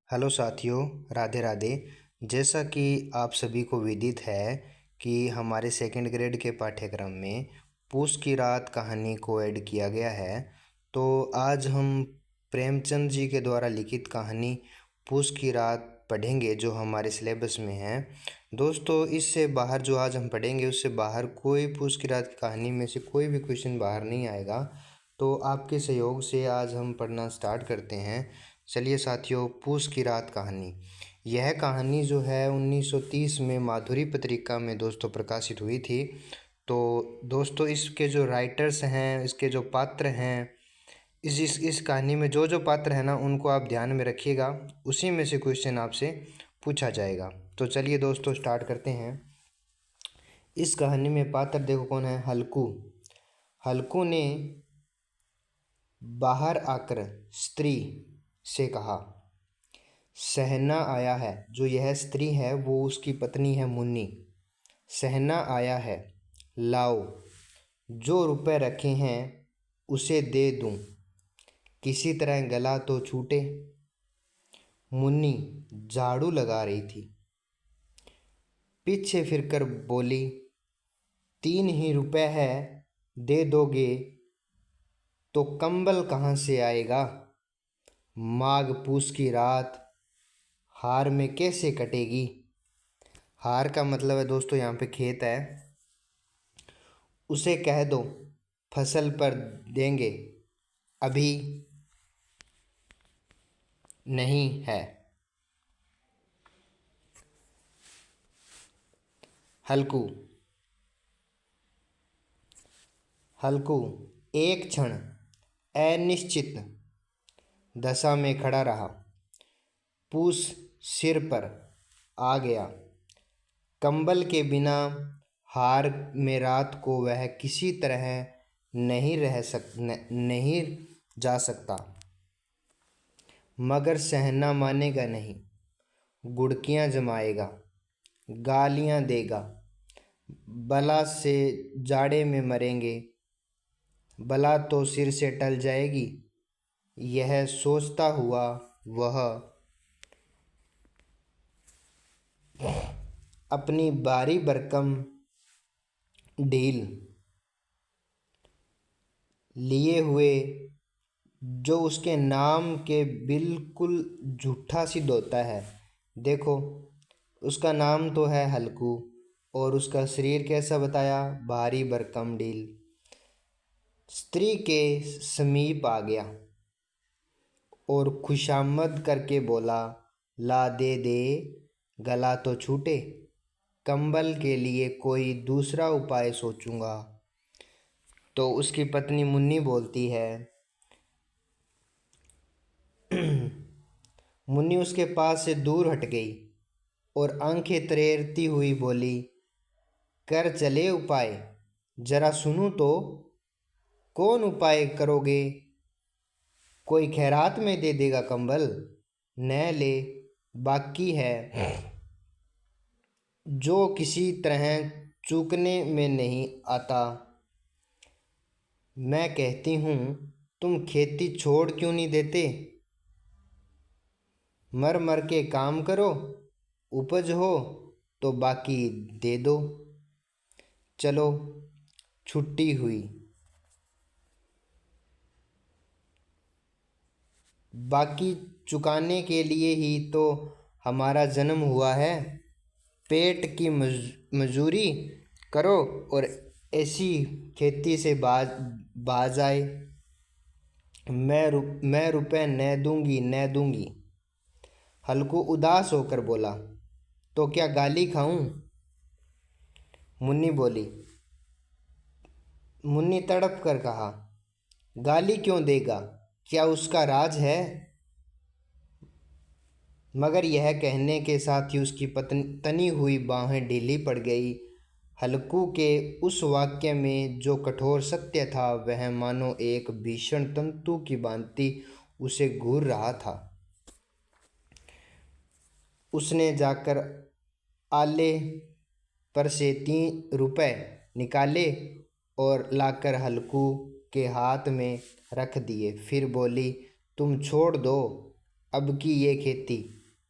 Hello साथियों, राधे राधे। जैसा कि आप सभी को विदित है कि हमारे सेकंड ग्रेड के पाठ्यक्रम में पूस की रात कहानी को ऐड किया गया है। तो आज हम प्रेमचंद जी के द्वारा लिखित कहानी पूस की रात पढ़ेंगे, जो हमारे सिलेबस में है। दोस्तों, इससे बाहर जो आज हम पढ़ेंगे उससे बाहर कोई पूस की रात की कहानी में से कोई भी क्वेश्चन बाहर नहीं आएगा। तो आपके सहयोग से आज हम पढ़ना स्टार्ट करते हैं। चलिए साथियों, पूस की रात कहानी। यह कहानी जो है 1930 में माधुरी पत्रिका में दोस्तों प्रकाशित हुई थी। तो दोस्तों, इसके जो राइटर्स हैं, इसके जो पात्र हैं, इस कहानी में जो जो पात्र हैं ना, उनको आप ध्यान में रखिएगा। उसी में से क्वेश्चन आपसे पूछा जाएगा। तो चलिए दोस्तों, स्टार्ट करते हैं। इस कहानी में पात्र देखो कौन है। हल्कू। हल्कू ने बाहर आकर स्त्री से कहा, सहना आया है। जो यह स्त्री है वो उसकी पत्नी है मुन्नी। सहना आया है, लाओ। जो रुपए रखे हैं उसे दे दूं, किसी तरह गला तो छूटे। मुन्नी झाड़ू लगा रही थी, पीछे फिरकर बोली, 3 ही रुपए है, दे दोगे तो कंबल कहाँ से आएगा। माघ पूस की रात हार में कैसे कटेगी। हार का मतलब है दोस्तों यहाँ पे खेत है। उसे कह दो फसल पर देंगे, अभी नहीं है। हल्कू। हल्कू एक क्षण अनिश्चित दशा में खड़ा रहा। पूस सिर पर आ गया। कंबल के बिना हार में रात को वह किसी तरह नहीं जा सकता। मगर सहना मानेगा नहीं। गुड़कियाँ जमाएगा, गालियाँ देगा। बला से जाड़े में मरेंगे, बला तो सिर से टल जाएगी। यह सोचता हुआ वह अपनी बारी भरकम ढील लिए हुए, जो उसके नाम के बिल्कुल झूठा सिद्ध होता है। देखो, उसका नाम तो है हल्कू और उसका शरीर कैसा बताया, भारी भरकम ढील। स्त्री के समीप आ गया और खुशामद करके बोला, ला दे दे, गला तो छूटे। कंबल के लिए कोई दूसरा उपाय सोचूंगा। तो उसकी पत्नी मुन्नी बोलती है। मुन्नी उसके पास से दूर हट गई और आंखें तरेरती हुई बोली, कर चले उपाय, जरा सुनूं तो। कौन उपाय करोगे। कोई खैरात में दे देगा कंबल, न ले, बाकी है जो किसी तरह चूकने में नहीं आता। मैं कहती हूँ, तुम खेती छोड़ क्यों नहीं देते। मर मर के काम करो, उपज हो तो बाकी दे दो। चलो, छुट्टी हुई। बाकी चुकाने के लिए ही तो हमारा जन्म हुआ है। पेट की मजूरी करो और ऐसी खेती से बाज आए। मैं रुपए न दूंगी, न दूंगी। हल्कू उदास होकर बोला, तो क्या गाली खाऊं। मुन्नी बोली। मुन्नी तड़प कर कहा, गाली क्यों देगा, क्या उसका राज है। मगर यह कहने के साथ ही उसकी तनी हुई बाहें ढीली पड़ गई। हल्कू के उस वाक्य में जो कठोर सत्य था, वह मानो एक भीषण तंतु की भांति उसे घूर रहा था। उसने जाकर आले पर से 3 रुपए निकाले और लाकर हल्कू के हाथ में रख दिए। फिर बोली, तुम छोड़ दो अब की ये खेती।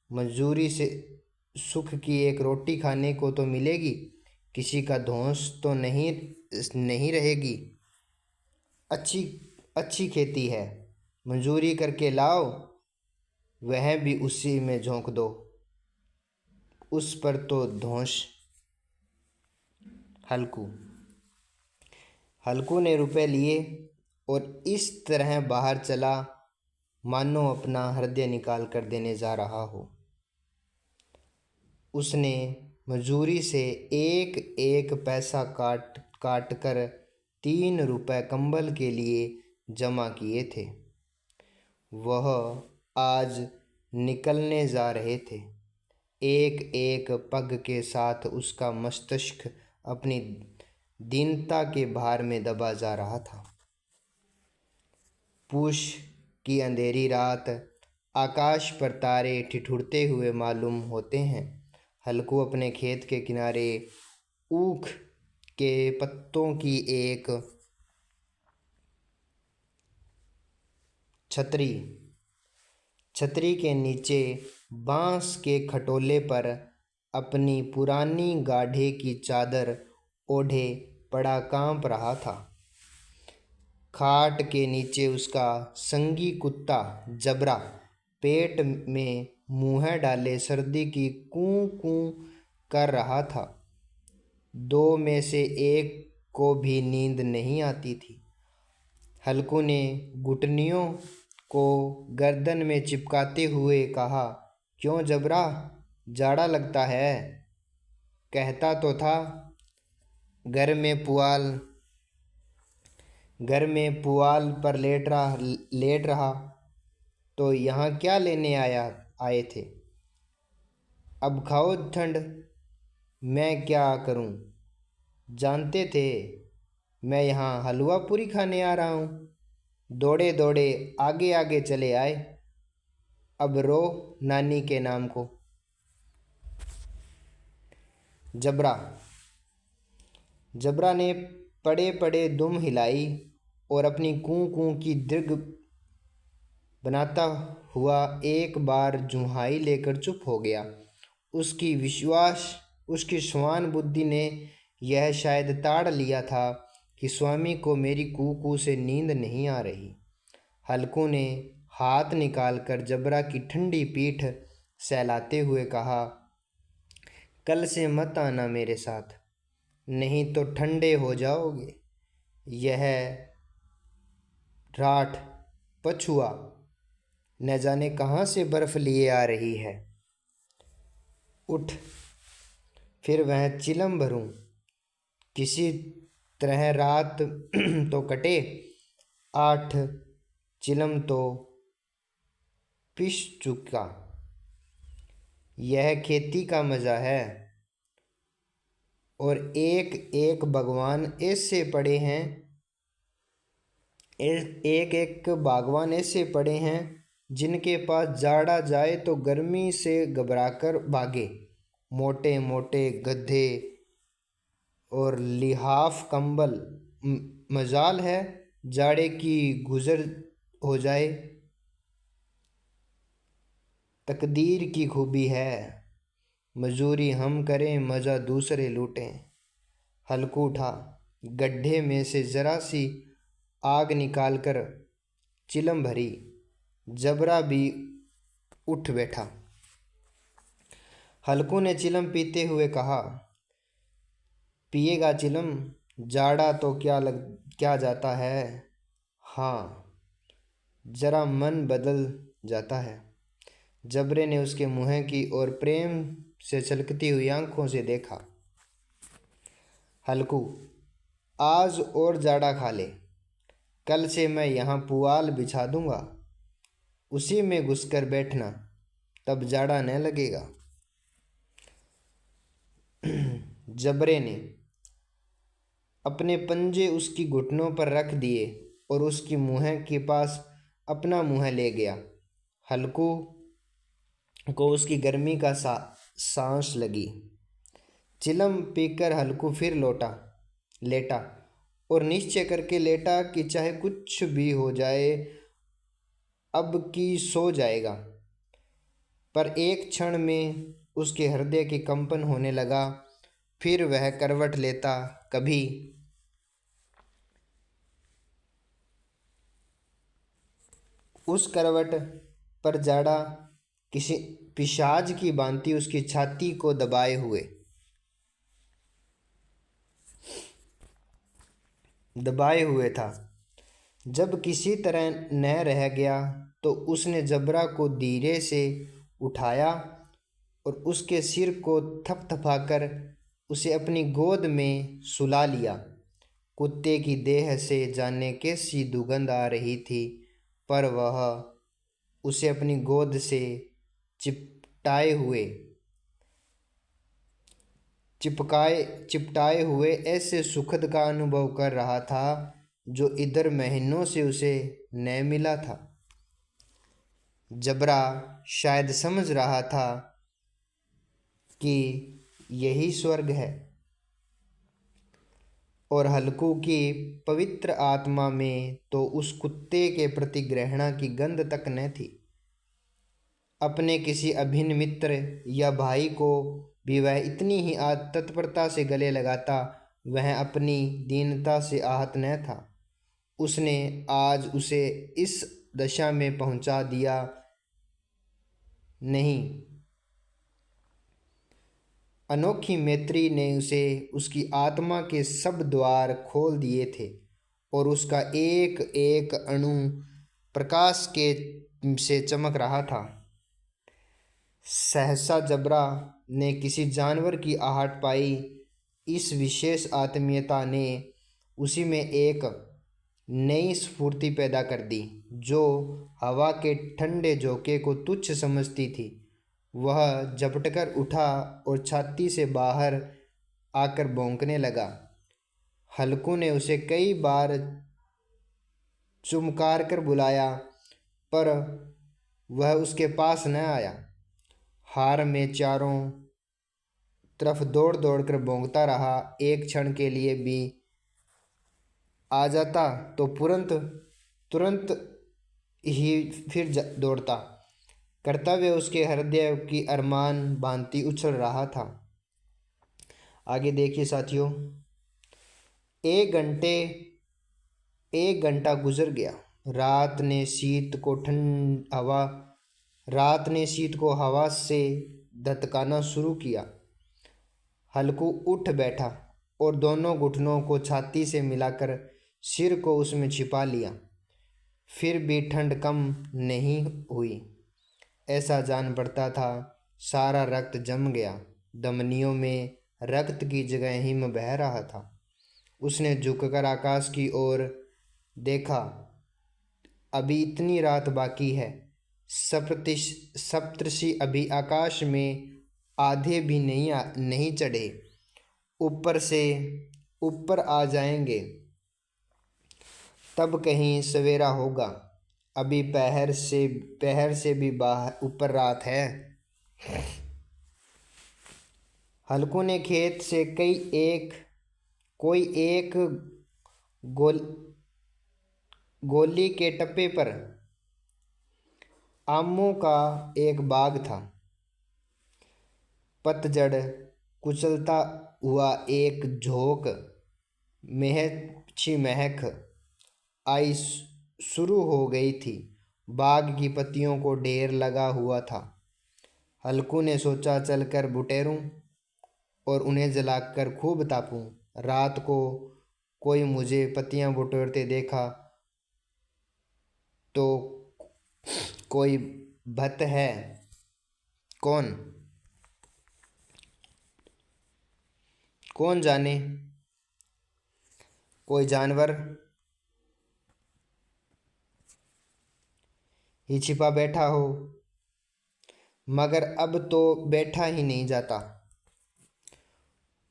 मजदूरी से सुख की एक रोटी खाने को तो मिलेगी, किसी का धौंस तो नहीं नहीं रहेगी। अच्छी अच्छी खेती है, मजदूरी करके लाओ, वह भी उसी में झोंक दो, उस पर तो धौंस। हल्कू हल्कू ने रुपए लिए और इस तरह बाहर चला मानो अपना हृदय निकाल कर देने जा रहा हो। उसने मजूरी से एक एक पैसा काट काट कर 3 रुपए कंबल के लिए जमा किए थे। वह आज निकलने जा रहे थे। एक एक पग के साथ उसका मस्तिष्क अपनी दीनता के भार में दबा जा रहा था। पूष की अंधेरी रात, आकाश पर तारे ठिठुरते हुए मालूम होते हैं। हल्कू अपने खेत के किनारे ऊख के पत्तों की एक छतरी छतरी के नीचे बांस के खटोले पर अपनी पुरानी गाढ़े की चादर ओढ़े पड़ा कांप रहा था। खाट के नीचे उसका संगी कुत्ता जबरा पेट में मुँह डाले सर्दी की कूं कूं कर रहा था। दो में से एक को भी नींद नहीं आती थी। हल्कू ने घुटनियों को गर्दन में चिपकाते हुए कहा, क्यों जबरा, जाड़ा लगता है? कहता तो था घर में पुआल पर लेट रहा, तो यहाँ क्या लेने आए थे? अब खाओ ठंड, मैं क्या करूं? जानते थे मैं यहाँ हलवा पूरी खाने आ रहा हूँ। दौड़े दौड़े आगे आगे चले आए, अब रो नानी के नाम को। जबरा ने पड़े पड़े दुम हिलाई और अपनी कूं कूं की दीर्घ बनाता हुआ एक बार जुहाई लेकर चुप हो गया। उसकी श्वान बुद्धि ने यह शायद ताड़ लिया था कि स्वामी को मेरी कू से नींद नहीं आ रही। हल्कू ने हाथ निकालकर जबरा की ठंडी पीठ सहलाते हुए कहा, कल से मत आना मेरे साथ, नहीं तो ठंडे हो जाओगे। यह राठ पछुआ न जाने कहाँ से बर्फ लिए आ रही है। उठ, फिर वह चिलम भरूं, किसी तरह रात तो कटे। 8 चिलम तो पिस चुका। यह खेती का मज़ा है। और एक एक बागवान ऐसे पड़े हैं जिनके पास जाड़ा जाए तो गर्मी से घबराकर भागे। मोटे मोटे गद्दे और लिहाफ कंबल, मजाल है जाड़े की गुजर हो जाए। तकदीर की खूबी है, मजूरी हम करें मज़ा दूसरे लूटें। हल्कू उठा, गड्ढे में से जरा सी आग निकालकर चिलम भरी। जबरा भी उठ बैठा। हल्कू ने चिलम पीते हुए कहा, पिएगा चिलम, जाड़ा तो क्या जाता है। हाँ, जरा मन बदल जाता है। जबरे ने उसके मुँह की ओर प्रेम से छलकती हुई आंखों से देखा। हल्कू, आज और जाड़ा खा ले, कल से मैं यहाँ पुआल बिछा दूंगा, उसी में घुसकर बैठना, तब जाड़ा न लगेगा। जबरे ने अपने पंजे उसकी घुटनों पर रख दिए और उसकी मुँह के पास अपना मुँह ले गया। हल्कू को उसकी गर्मी का सांस लगी। चिलम पीकर हल्कू फिर लेटा और निश्चय करके लेटा कि चाहे कुछ भी हो जाए अब की सो जाएगा। पर एक क्षण में उसके हृदय की कंपन होने लगा। फिर वह करवट लेता, कभी उस करवट पर जाड़ा किसी पिशाच की भांति उसकी छाती को दबाए हुए था। जब किसी तरह न रह गया तो उसने जबरा को धीरे से उठाया और उसके सिर को थपथपाकर उसे अपनी गोद में सुला लिया। कुत्ते की देह से जाने कैसी दुर्गंध आ रही थी, पर वह उसे अपनी गोद से चिपटाए हुए चिपकाए चिपटाए हुए ऐसे सुखद का अनुभव कर रहा था जो इधर महीनों से उसे न मिला था। जबरा शायद समझ रहा था कि यही स्वर्ग है, और हल्कू की पवित्र आत्मा में तो उस कुत्ते के प्रति घृणा की गंध तक न थी। अपने किसी अभिन्न मित्र या भाई को भी वह इतनी ही तत्परता से गले लगाता। वह अपनी दीनता से आहत न था। उसने आज उसे इस दशा में पहुंचा दिया नहीं। अनोखी मैत्री ने उसे उसकी आत्मा के सब द्वार खोल दिए थे और उसका एक एक अणु प्रकाश के से चमक रहा था। सहसा जबरा ने किसी जानवर की आहट पाई। इस विशेष आत्मीयता ने उसी में एक नई स्फूर्ति पैदा कर दी, जो हवा के ठंडे झोंके को तुच्छ समझती थी। वह झपटकर उठा और छाती से बाहर आकर भौंकने लगा। हल्कू ने उसे कई बार चुमकार कर बुलाया, पर वह उसके पास न आया। हार में चारों तरफ दौड़ दौड़ कर भौंकता रहा। एक क्षण के लिए भी आ जाता तो तुरंत तुरंत ही फिर दौड़ता। कर्तव्य उसके हृदय की अरमान भांति उछल रहा था। आगे देखिए साथियों। एक घंटे एक घंटा गुजर गया। रात ने शीत को हवा से धतकाना शुरू किया। हल्कू उठ बैठा और दोनों घुटनों को छाती से मिलाकर सिर को उसमें छिपा लिया। फिर भी ठंड कम नहीं हुई। ऐसा जान पड़ता था सारा रक्त जम गया। धमनियों में रक्त की जगह हिम बह रहा था। उसने झुककर आकाश की ओर देखा। अभी इतनी रात बाकी है। सप्तर्षि अभी आकाश में आधे भी नहीं चढ़े। ऊपर आ जाएंगे, तब कहीं सवेरा होगा। अभी पहर से भी बाहर ऊपर रात है। हल्कू ने खेत से कोई एक गोली के टप्पे पर आमों का एक बाग था। पतझड़ कुचलता हुआ एक झोंक महक आई शुरू हो गई थी। बाग की पत्तियों को ढेर लगा हुआ था। हल्कू ने सोचा, चलकर बुटेरूं और उन्हें जलाकर खूब तापूं। रात को कोई मुझे पत्तियां बटोरते देखा तो कोई भत है कौन जाने, कोई जानवर ही छिपा बैठा हो। मगर अब तो बैठा ही नहीं जाता।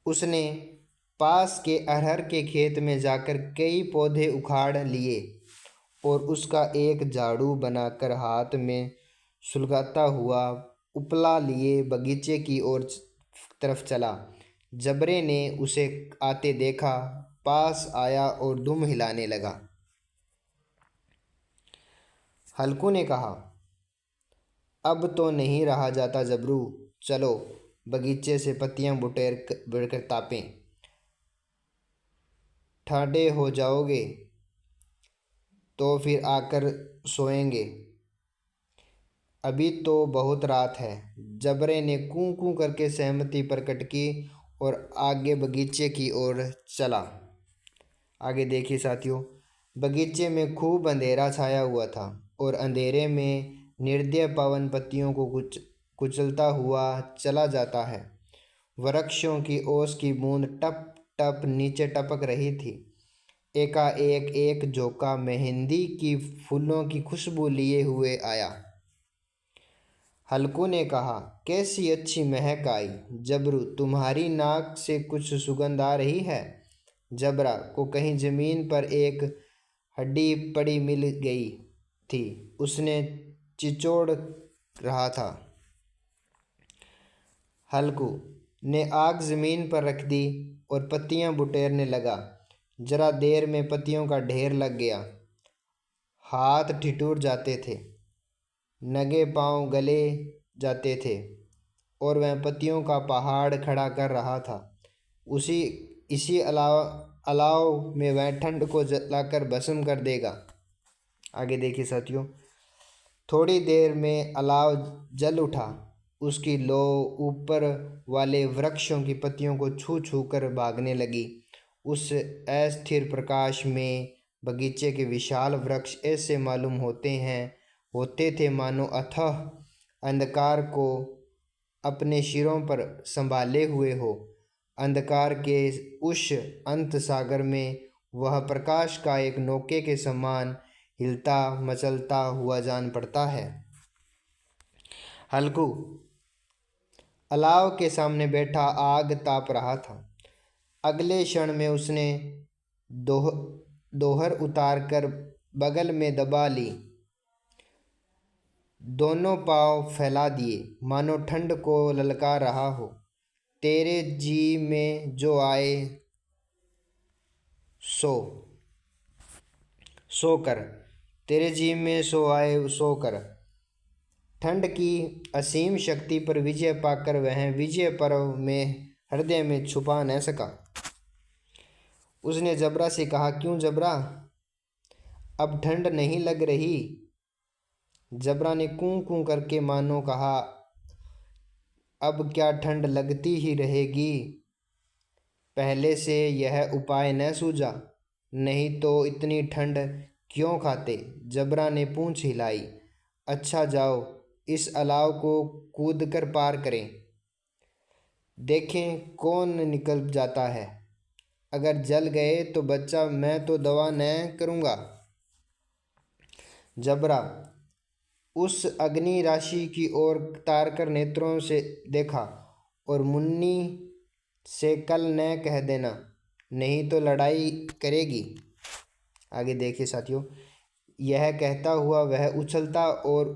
उसने पास के अरहर के खेत में जाकर कई पौधे उखाड़ लिए और उसका एक झाड़ू बनाकर हाथ में सुलगाता हुआ उपला लिए बगीचे की ओर तरफ चला। जबरे ने उसे आते देखा, पास आया और दुम हिलाने लगा। हल्कू ने कहा, अब तो नहीं रहा जाता जबरू, चलो बगीचे से पत्तियां बुटेर तापें। ठाडे हो जाओगे तो फिर आकर सोएंगे, अभी तो बहुत रात है। जबरे ने कूं कूं करके सहमति प्रकट की और आगे बगीचे की ओर चला। आगे देखिए साथियों, बगीचे में खूब अंधेरा छाया हुआ था और अंधेरे में निर्दय पवन पत्तियों को कुचलता हुआ चला जाता है। वृक्षों की ओस की बूंद टप टप नीचे टपक रही थी। एकाएक एक झोंका मेहंदी की फूलों की खुशबू लिए हुए आया। हल्कू ने कहा, कैसी अच्छी महक आई। जबरू, तुम्हारी नाक से कुछ सुगंध आ रही है। जबरा को कहीं जमीन पर एक हड्डी पड़ी मिल गई थी, उसने चिचोड़ रहा था। हल्कू ने आग जमीन पर रख दी और पत्तियां बुटेरने लगा। जरा देर में पत्तियों का ढेर लग गया। हाथ ठिठुर जाते थे, नंगे पांव गले जाते थे और वह पत्तियों का पहाड़ खड़ा कर रहा था। उसी इसी अलाव में वह ठंड को जलाकर भस्म कर देगा। आगे देखिए साथियों, थोड़ी देर में अलाव जल उठा। उसकी लौ ऊपर वाले वृक्षों की पत्तियों को छू छू कर भागने लगी। उस अस्थिर प्रकाश में बगीचे के विशाल वृक्ष ऐसे मालूम होते थे मानो अथाह अंधकार को अपने सिरों पर संभाले हुए हो। अंधकार के उस अंत सागर में वह प्रकाश का एक नौके के समान हिलता मचलता हुआ जान पड़ता है। हल्कू अलाव के सामने बैठा आग ताप रहा था। अगले क्षण में उसने दोहर उतार कर बगल में दबा ली, दोनों पांव फैला दिए मानो ठंड को ललकार रहा हो। तेरे जी में जो आए सो सो कर, तेरे जी में सो आए सो कर। ठंड की असीम शक्ति पर विजय पाकर वह विजय पर्व में हृदय में छुपा न सका। उसने जबरा से कहा, क्यों जबरा, अब ठंड नहीं लग रही। जबरा ने कूं कूं करके मानो कहा, अब क्या ठंड लगती ही रहेगी। पहले से यह उपाय न सूझा, नहीं तो इतनी ठंड क्यों खाते। जबरा ने पूंछ हिलाई। अच्छा जाओ इस अलाव को कूद कर पार करें, देखें कौन निकल जाता है। अगर जल गए तो बच्चा, मैं तो दवा न करूँगा। जबरा उस अग्नि राशि की ओर तारकर नेत्रों से देखा और मुन्नी से कल न कह देना, नहीं तो लड़ाई करेगी। आगे देखिए साथियों, यह कहता हुआ वह उछलता और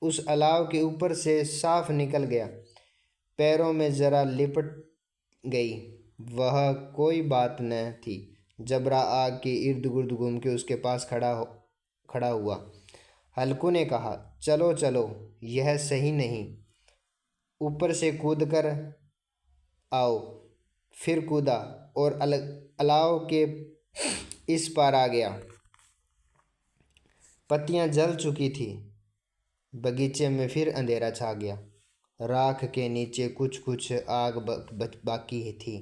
उस अलाव के ऊपर से साफ निकल गया। पैरों में जरा लिपट गई, वह कोई बात न थी। जबरा आग के इर्द गिर्द घूम के उसके पास खड़ा हुआ। हल्कू ने कहा, चलो चलो, यह सही नहीं, ऊपर से कूद कर आओ। फिर कूदा और अलाव के इस पार आ गया। पत्तियां जल चुकी थी। बगीचे में फिर अंधेरा छा गया। राख के नीचे कुछ कुछ आग बाकी थी,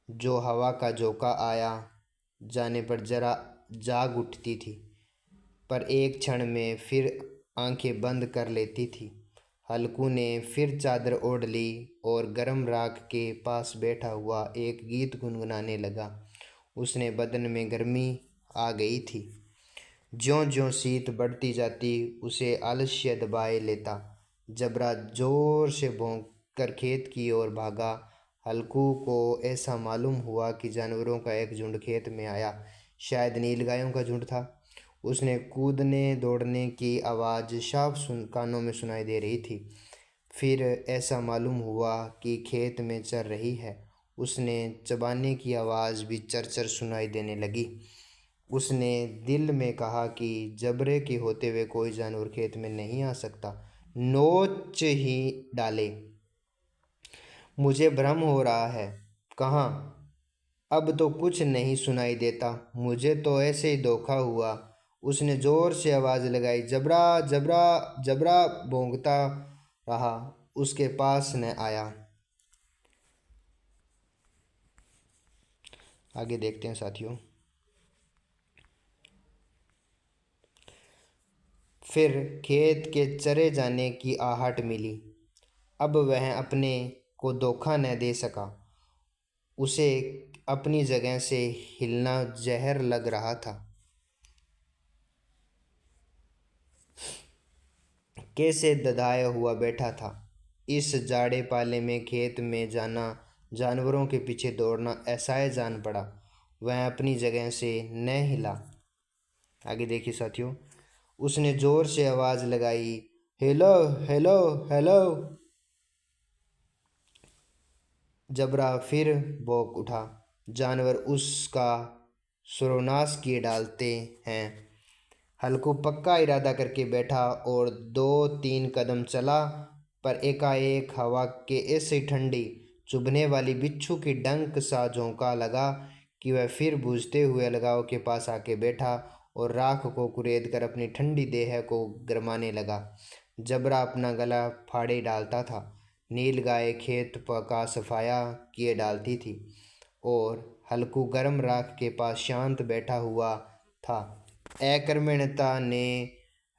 जो हवा का झोंका आया जाने पर जरा जाग उठती थी, पर एक क्षण में फिर आंखें बंद कर लेती थी। हल्कू ने फिर चादर ओढ़ ली और गर्म राख के पास बैठा हुआ एक गीत गुनगुनाने लगा। उसने बदन में गर्मी आ गई थी। ज्यों ज्यों शीत बढ़ती जाती उसे आलस्य दबाए लेता। जबरा जोर से भौंक कर खेत की ओर भागा। हल्कू को ऐसा मालूम हुआ कि जानवरों का एक झुंड खेत में आया, शायद नीलगायों का झुंड था। उसने कूदने दौड़ने की आवाज़ साफ कानों में सुनाई दे रही थी। फिर ऐसा मालूम हुआ कि खेत में चर रही है। उसने चबाने की आवाज़ भी चरचर सुनाई देने लगी। उसने दिल में कहा कि जबरे के होते हुए कोई जानवर खेत में नहीं आ सकता, नोच ही डाले। मुझे भ्रम हो रहा है। कहाँ? अब तो कुछ नहीं सुनाई देता, मुझे तो ऐसे ही धोखा हुआ। उसने जोर से आवाज लगाई, जबरा जबरा जबरा भौंकता रहा, उसके पास न आया। आगे देखते हैं साथियों। फिर खेत के चरे जाने की आहट मिली। अब वह अपने को धोखा न दे सका। उसे अपनी जगह से हिलना जहर लग रहा था। कैसे ददाया हुआ बैठा था। इस जाड़े पाले में खेत में जाना, जानवरों के पीछे दौड़ना असह्य जान पड़ा। वह अपनी जगह से न हिला। आगे देखिए साथियों। उसने जोर से आवाज लगाई, हेलो हेलो हेलो। जबरा फिर भौंक उठा। जानवर उसका सर्वनाश किए डालते हैं। हल्कू पक्का इरादा करके बैठा और 2-3 कदम चला, पर एकाएक हवा के ऐसे ठंडी चुभने वाली बिच्छू की डंक सा झोंका लगा कि वह फिर बुझते हुए अलगाव के पास आके बैठा और राख को कुरेद कर अपनी ठंडी देह को गरमाने लगा। जबरा अपना गला फाड़े डालता था। नील गाय खेत का सफाया किए डालती थी और हल्कू गर्म राख के पास शांत बैठा हुआ था। अकर्मण्यता ने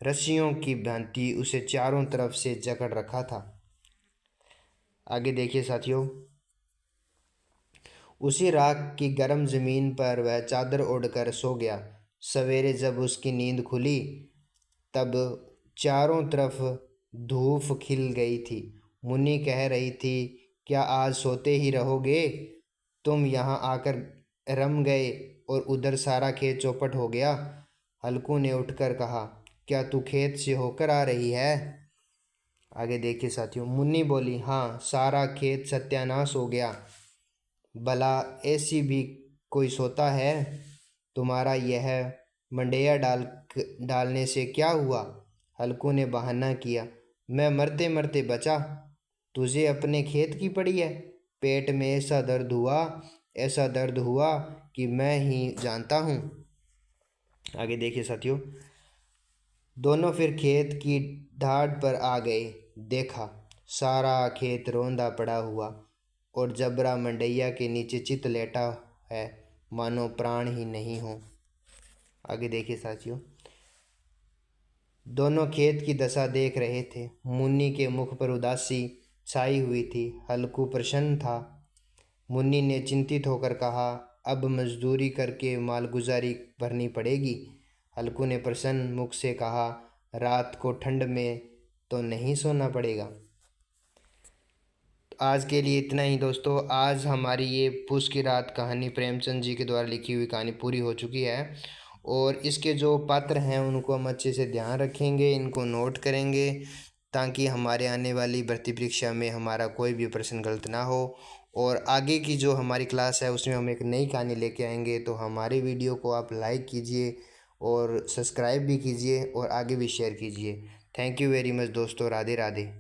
रस्सियों की भांति उसे चारों तरफ से जकड़ रखा था। आगे देखिए साथियों। उसी राख की गर्म जमीन पर वह चादर ओढ़कर सो गया। सवेरे जब उसकी नींद खुली तब चारों तरफ धूप खिल गई थी। मुन्नी कह रही थी, क्या आज सोते ही रहोगे? तुम यहाँ आकर रम गए और उधर सारा खेत चौपट हो गया। हल्कू ने उठकर कहा, क्या तू खेत से होकर आ रही है? आगे देखिए साथियों। मुन्नी बोली, हाँ, सारा खेत सत्यानाश हो गया। भला ऐसी भी कोई सोता है? तुम्हारा यह मंडेया डालने से क्या हुआ? हल्कू ने बहाना किया, मैं मरते मरते बचा। तुझे अपने खेत की पड़ी है। पेट में ऐसा दर्द हुआ कि मैं ही जानता हूँ। आगे देखिए साथियों। दोनों फिर खेत की ढाड पर आ गए। देखा, सारा खेत रौंदा पड़ा हुआ और जबरा मंडैया के नीचे चित लेटा है, मानो प्राण ही नहीं हो। आगे देखिए साथियों। दोनों खेत की दशा देख रहे थे। मुन्नी के मुख पर उदासी छाई हुई थी। हल्कू प्रसन्न था। मुन्नी ने चिंतित होकर कहा, अब मजदूरी करके मालगुजारी भरनी पड़ेगी। हल्कू ने प्रसन्न मुख से कहा, रात को ठंड में तो नहीं सोना पड़ेगा। आज के लिए इतना ही दोस्तों। आज हमारी ये पूस की रात कहानी प्रेमचंद जी के द्वारा लिखी हुई कहानी पूरी हो चुकी है और इसके जो पात्र हैं उनको हम अच्छे से ध्यान रखेंगे, इनको नोट करेंगे ताकि हमारे आने वाली भर्ती परीक्षा में हमारा कोई भी प्रश्न गलत ना हो। और आगे की जो हमारी क्लास है उसमें हम एक नई कहानी लेके आएंगे, तो हमारे वीडियो को आप लाइक कीजिए और सब्सक्राइब भी कीजिए और आगे भी शेयर कीजिए। थैंक यू वेरी मच दोस्तों। राधे राधे।